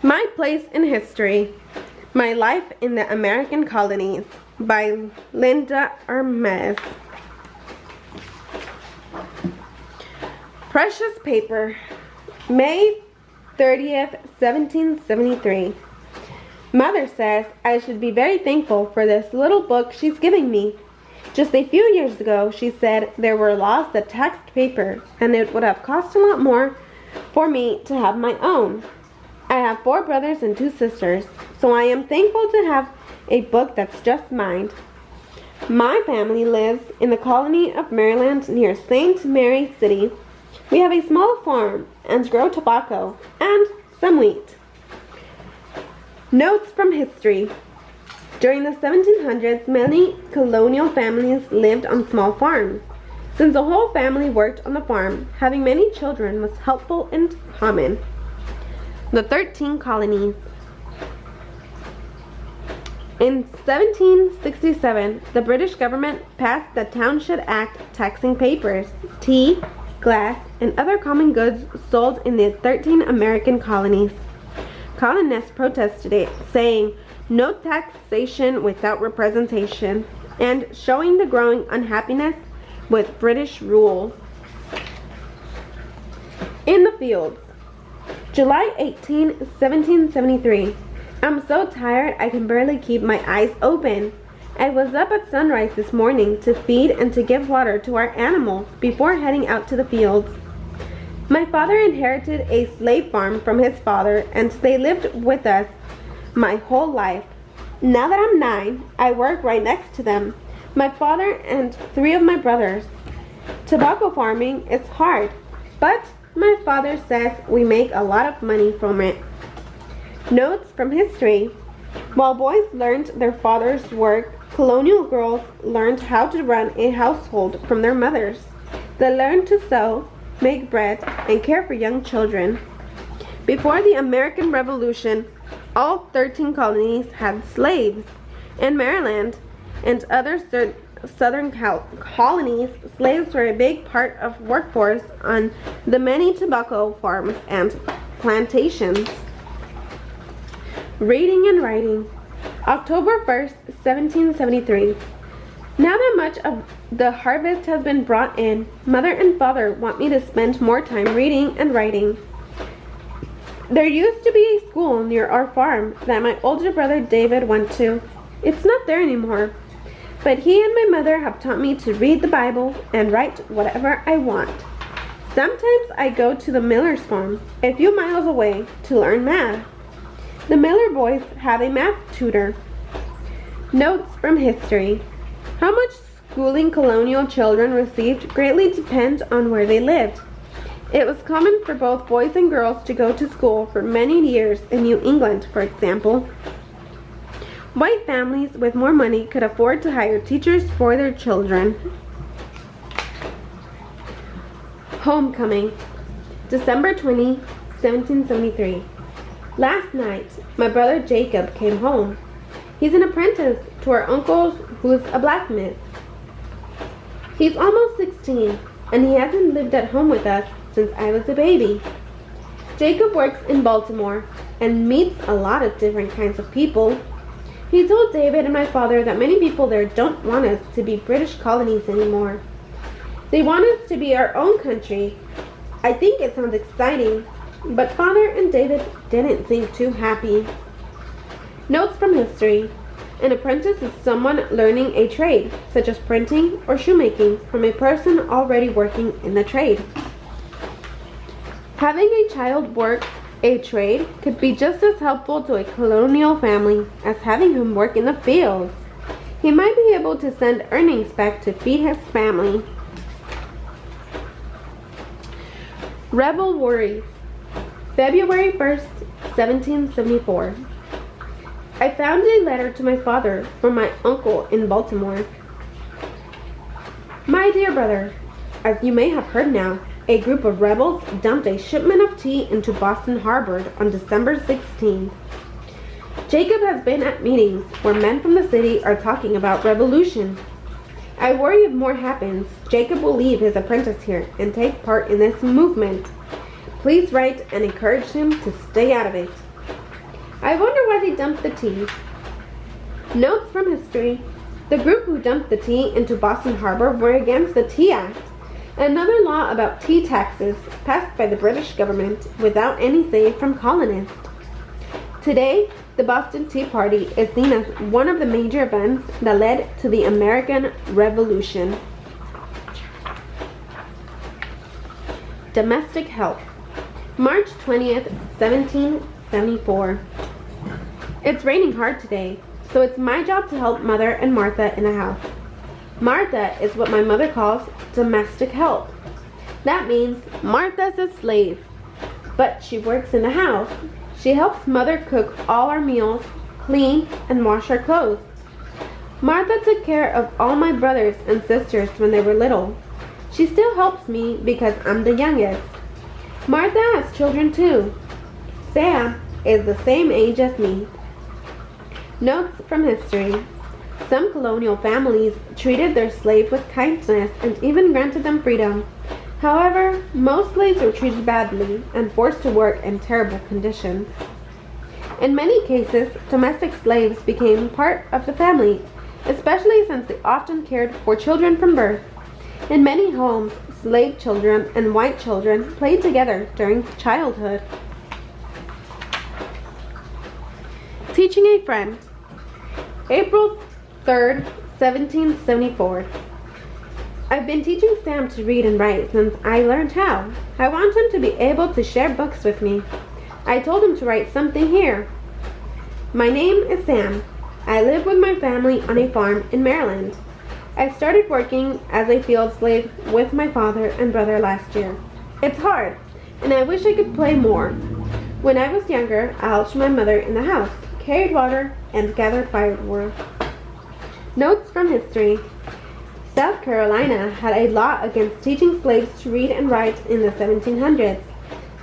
My Place in History, My Life in the American Colonies by LYNDA ARNEZ. Precious Paper, May 30th, 1773. Mother says I should be very thankful for this little book she's giving me. Just a few years ago, she said there were laws that taxed paper, and it would have cost a lot more for me to have my own. I have 4 brothers and 2 sisters, so I am thankful to have a book that's just mine. My family lives in the colony of Maryland near St. Mary City. We have a small farm and grow tobacco and some wheat. Notes from history. During the 1700s, many colonial families lived on small farms. Since the whole family worked on the farm, having many children was helpful and common. The 13 colonies. In 1767, the British government passed the Townshend Act taxing papers, tea, glass, and other common goods sold in the 13 American colonies. Colonists protested it, saying, "No taxation without representation," and showing the growing unhappiness with British rule. In the fields. July 18, 1773. I'm so tired I can barely keep my eyes open. I was up at sunrise this morning to feed and to give water to our animals before heading out to the fields. My father inherited a slave farm from his father, and they lived with us my whole life. Now that I'm 9, I work right next to them, my father and 3 of my brothers. Tobacco farming is hard, but my father says we make a lot of money from it. Notes from history. While boys learned their father's work, colonial girls learned how to run a household from their mothers. They learned to sew, make bread, and care for young children. Before the American Revolution, all 13 colonies had slaves. In Maryland and other southern colonies, slaves were a big part of workforce on the many tobacco farms and plantations. Reading and writing. October 1st, 1773. Now that much of the harvest has been brought in, Mother and Father want me to spend more time reading and writing. There used to be a school near our farm that my older brother David went to. It's not there anymore, but he and my mother have taught me to read the Bible and write whatever I want. Sometimes I go to the Miller's farm, a few miles away, to learn math. The Miller boys have a math tutor. Notes from history. How much schooling colonial children received greatly depends on where they lived. It was common for both boys and girls to go to school for many years in New England, for example. White families with more money could afford to hire teachers for their children. Homecoming. December 20, 1773. Last night, my brother Jacob came home. He's an apprentice to our uncle who's a blacksmith. He's almost 16, and he hasn't lived at home with us since I was a baby. Jacob works in Baltimore and meets a lot of different kinds of people. He told David and my father that many people there don't want us to be British colonies anymore. They want us to be our own country. I think it sounds exciting, but Father and David didn't seem too happy. Notes from history. An apprentice is someone learning a trade, such as printing or shoemaking, from a person already working in the trade. Having a child work a trade could be just as helpful to a colonial family as having him work in the fields. He might be able to send earnings back to feed his family. Rebel Worries. February 1st, 1774. I found a letter to my father from my uncle in Baltimore. My dear brother, as you may have heard now, a group of rebels dumped a shipment of tea into Boston Harbor on December 16th. Jacob has been at meetings where men from the city are talking about revolution. I worry if more happens, Jacob will leave his apprentice here and take part in this movement. Please write and encourage him to stay out of it. I wonder why they dumped the tea. Notes from history. The group who dumped the tea into Boston Harbor were against the Tea Act, another law about tea taxes passed by the British government without any say from colonists. Today, the Boston Tea Party is seen as one of the major events that led to the American Revolution. Domestic help. March 20th, 1774. It's raining hard today, so it's my job to help Mother and Martha in the house. Martha is what my mother calls domestic help. That means Martha's a slave, but she works in the house. She helps Mother cook all our meals, clean, and wash our clothes. Martha took care of all my brothers and sisters when they were little. She still helps me because I'm the youngest. Martha has children too. Sam is the same age as me. Notes from history. Some colonial families treated their slaves with kindness and even granted them freedom. However, most slaves were treated badly and forced to work in terrible conditions. In many cases, domestic slaves became part of the family, especially since they often cared for children from birth. In many homes, slave children and white children played together during childhood. Teaching a friend. April 3rd, 1774. I've been teaching Sam to read and write since I learned how. I want him to be able to share books with me. I told him to write something here. My name is Sam. I live with my family on a farm in Maryland. I started working as a field slave with my father and brother last year. It's hard, and I wish I could play more. When I was younger, I helped my mother in the house, carried water, and gathered firewood. Notes from history. South Carolina had a law against teaching slaves to read and write in the 1700s.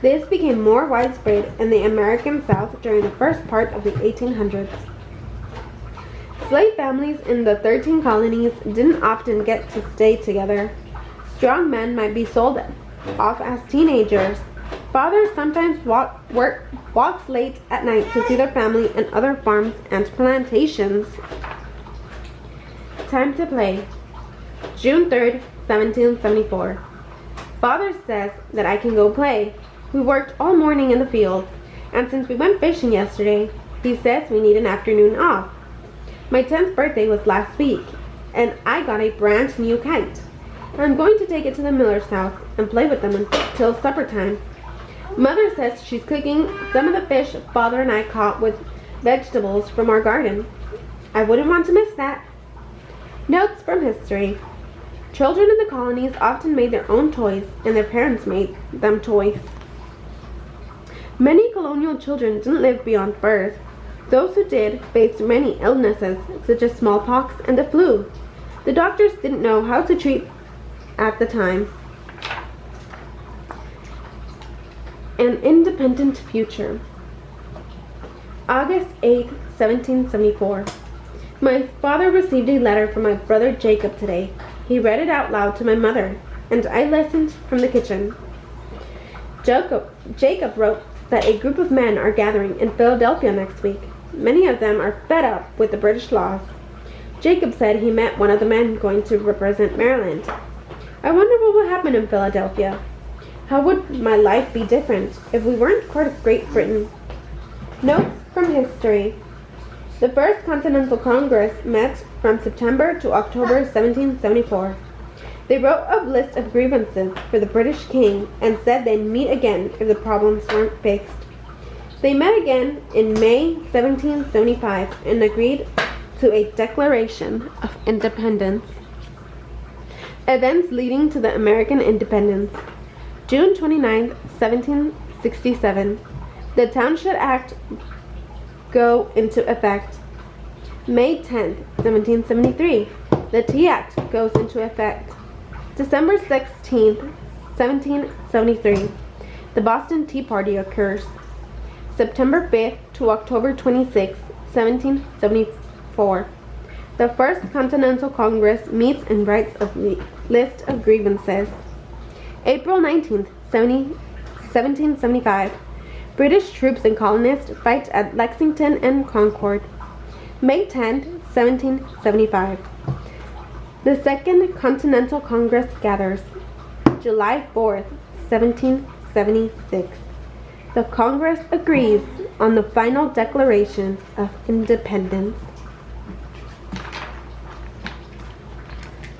This became more widespread in the American South during the first part of the 1800s. Slave families in the 13 colonies didn't often get to stay together. Strong men might be sold off as teenagers. Fathers sometimes walked late at night to see their family and other farms and plantations. Time to play. June 3rd, 1774. Father says that I can go play. We worked all morning in the field, and since we went fishing yesterday, he says we need an afternoon off. My 10th birthday was last week, and I got a brand new kite. I'm going to take it to the miller's house and play with them until supper time. Mother says she's cooking some of the fish Father and I caught with vegetables from our garden. I wouldn't want to miss that. Notes from history. Children in the colonies often made their own toys, and their parents made them toys. Many colonial children didn't live beyond birth. Those who did faced many illnesses, such as smallpox and the flu. The doctors didn't know how to treat at the time. An independent future. August 8, 1774. My father received a letter from my brother Jacob today. He read it out loud to my mother, and I listened from the kitchen. Jacob wrote that a group of men are gathering in Philadelphia next week. Many of them are fed up with the British laws. Jacob said he met one of the men going to represent Maryland. I wonder what will happen in Philadelphia. How would my life be different if we weren't part of Great Britain? Notes from history. The First Continental Congress met from September to October 1774. They wrote a list of grievances for the British king and said they'd meet again if the problems weren't fixed. They met again in May 1775 and agreed to a Declaration of Independence. Events leading to the American independence. June 29, 1767. The Township Act go into effect. May 10, 1773. The Tea Act goes into effect. December 16, 1773. The Boston Tea Party occurs. September 5th to October 26, 1774. The First Continental Congress meets and writes a list of grievances. April 19th, 1775. British troops and colonists fight at Lexington and Concord. May 10, 1775. The Second Continental Congress gathers. July 4th, 1776. The Congress agrees on the final Declaration of Independence.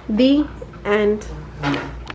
The end.